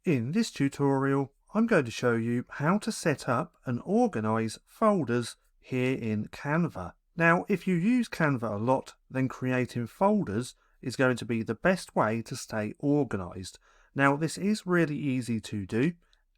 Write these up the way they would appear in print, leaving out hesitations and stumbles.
In this tutorial, I'm going to show you how to set up and organize folders here in Canva. Now, if you use Canva a lot, then creating folders is going to be the best way to stay organized. Now, this is really easy to do,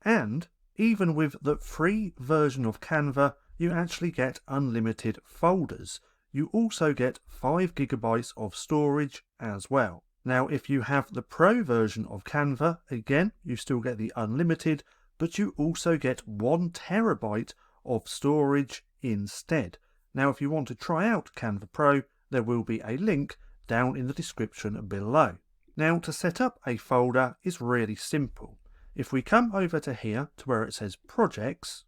and even with the free version of Canva, you actually get unlimited folders. You also get 5 GB of storage as well. Now, if you have the Pro version of Canva, again, you still get the unlimited, but you also get 1 TB of storage instead. Now, if you want to try out Canva Pro, there will be a link down in the description below. Now, to set up a folder is really simple. If we come over to here to where it says Projects,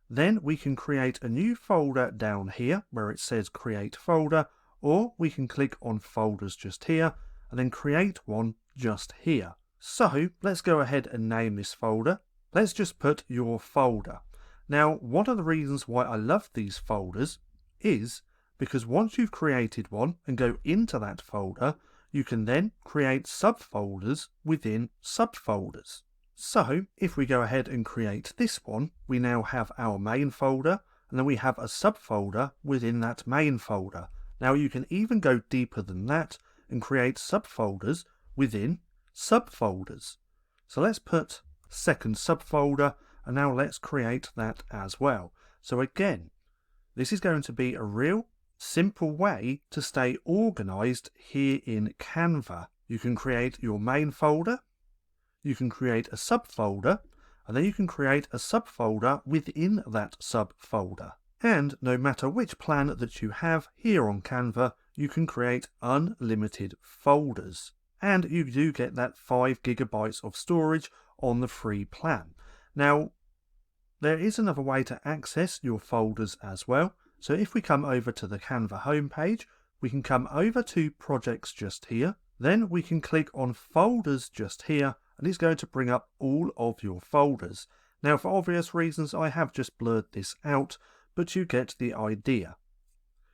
then we can create a new folder down here where it says Create Folder, or we can click on Folders just here, and then create one just here. So let's go ahead and name this folder. Let's just put your folder. Now, one of the reasons why I love these folders is because once you've created one and go into that folder, you can then create subfolders within subfolders. So if we go ahead and create this one, we now have our main folder, and then we have a subfolder within that main folder. Now you can even go deeper than that and create subfolders within subfolders. So let's put second subfolder, and now let's create that as well. So again, this is going to be a real simple way to stay organized here in Canva. You can create your main folder, you can create a subfolder, and then you can create a subfolder within that subfolder. And no matter which plan that you have here on Canva, you can create unlimited folders. And you do get that 5 GB of storage on the free plan. Now, there is another way to access your folders as well. So if we come over to the Canva homepage, we can come over to Projects just here. Then we can click on Folders just here, and it's going to bring up all of your folders. Now, for obvious reasons, I have just blurred this out, but you get the idea.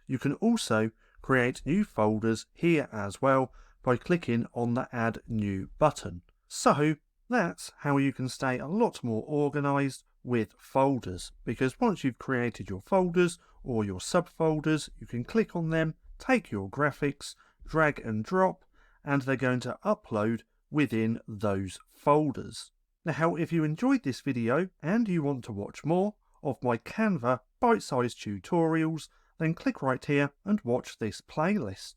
You can also create new folders here as well by clicking on the Add New button. So that's how you can stay a lot more organized with folders, because once you've created your folders or your subfolders, you can click on them, take your graphics, drag and drop, and they're going to upload within those folders. Now, if you enjoyed this video and you want to watch more of my Canva bite-sized tutorials, then click right here and watch this playlist.